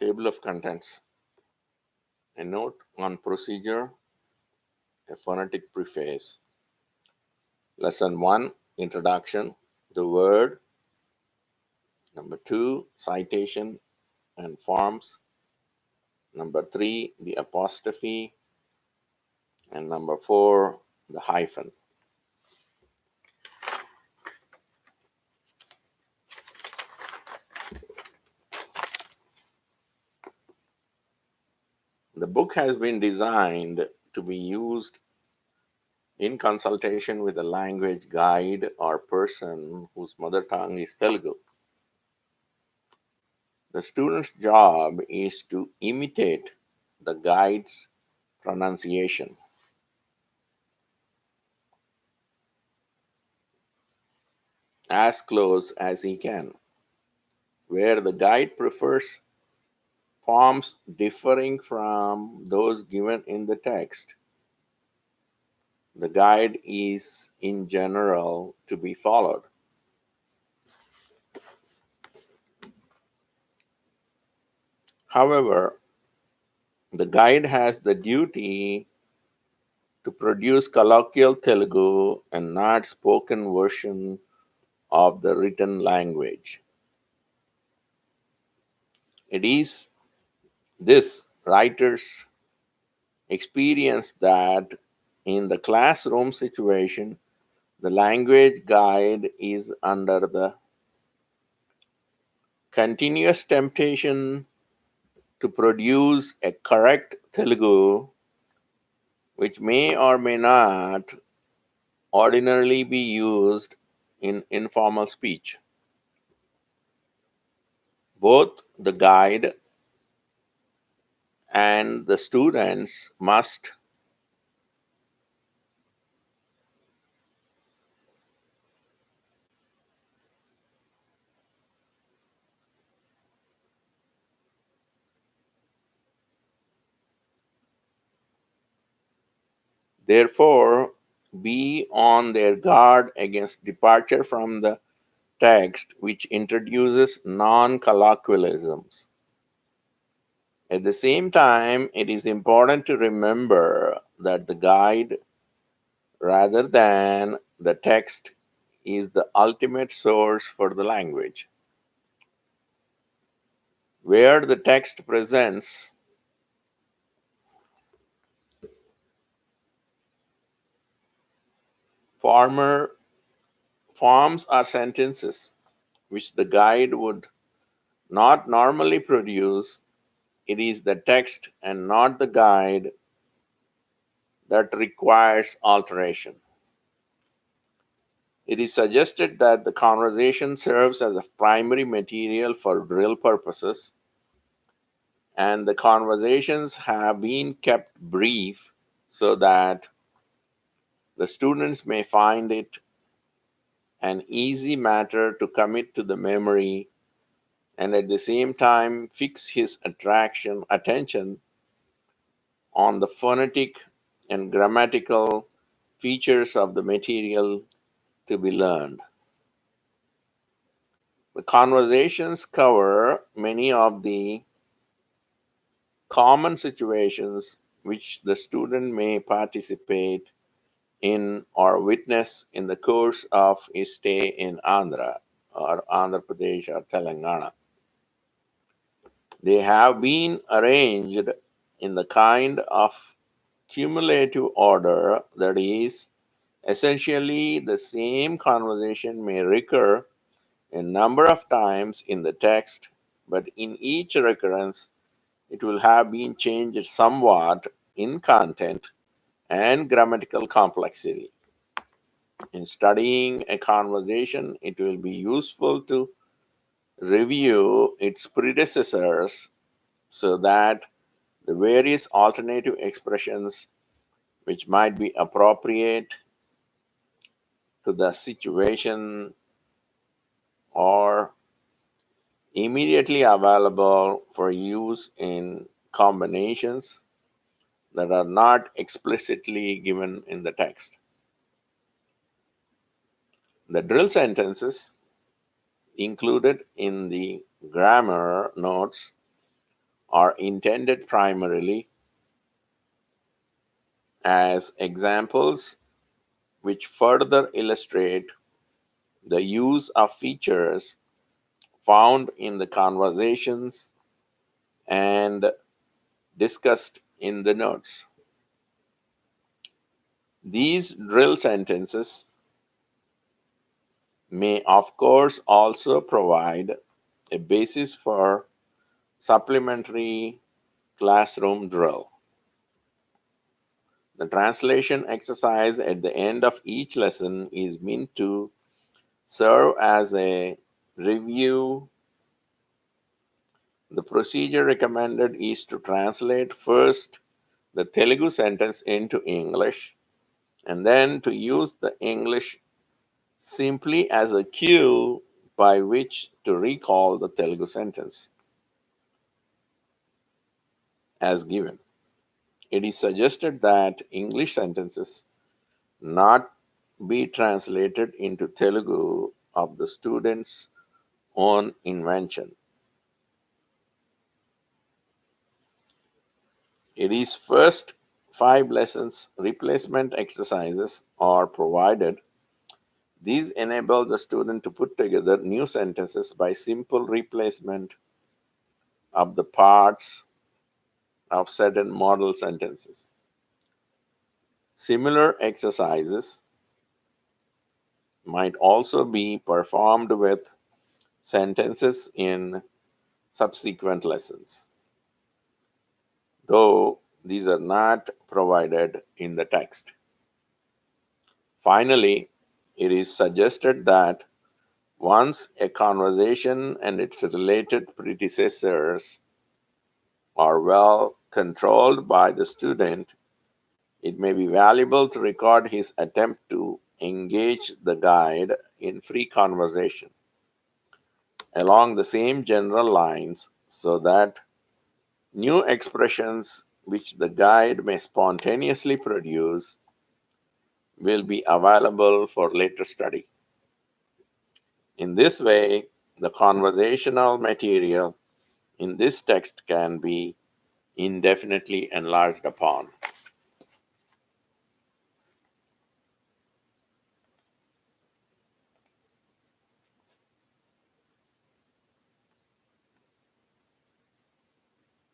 Table of contents, a note on procedure, a phonetic preface. Lesson 1, introduction, the word. Number 2, citation and forms. Number 3, the apostrophe. And number 4, the hyphen. The book has been designed to be used in consultation with a language guide or person whose mother tongue is Telugu. The student's job is to imitate the guide's pronunciation. As close as he can. Where the guide prefers forms differing from those given in the text, the guide is in general to be followed. However, the guide has the duty to produce colloquial Telugu and not spoken version of the written language. It is this writer's experience that in the classroom situation, the language guide is under the continuous temptation to produce a correct Telugu, which may or may not ordinarily be used in informal speech. Both the guide and the students must therefore be on their guard against departure from the text which introduces non colloquialisms. At the same time, it is important to remember that the guide, rather than the text, is the ultimate source for the language. Where the text presents former forms or sentences which the guide would not normally produce, it is the text and not the guide that requires alteration. It is suggested that the conversation serves as a primary material for drill purposes, and the conversations have been kept brief so that the students may find it an easy matter to commit to the memory and at the same time fix his attention on the phonetic and grammatical features of the material to be learned. The conversations cover many of the common situations which the student may participate in or witness in the course of his stay in Andhra or Andhra Pradesh or Telangana. They have been arranged in the kind of cumulative order that is, essentially, the same conversation may recur a number of times in the text, but in each recurrence, it will have been changed somewhat in content and grammatical complexity. In studying a conversation, it will be useful to review its predecessors so that the various alternative expressions which might be appropriate to the situation or immediately available for use in combinations that are not explicitly given in the text. The drill sentences included in the grammar notes are intended primarily as examples which further illustrate the use of features found in the conversations and discussed in the notes. These drill sentences may, of course, also provide a basis for supplementary classroom drill. The translation exercise at the end of each lesson is meant to serve as a review. The procedure recommended is to translate first the Telugu sentence into English and then to use the English simply as a cue by which to recall the Telugu sentence as given. It is suggested that English sentences not be translated into Telugu of the student's own invention. It is first 5 lessons replacement exercises are provided. These enable the student to put together new sentences by simple replacement of the parts of certain model sentences. Similar exercises might also be performed with sentences in subsequent lessons, though these are not provided in the text. Finally, it is suggested that once a conversation and its related predecessors are well controlled by the student, it may be valuable to record his attempt to engage the guide in free conversation along the same general lines so that new expressions which the guide may spontaneously produce will be available for later study. In this way, the conversational material in this text can be indefinitely enlarged upon.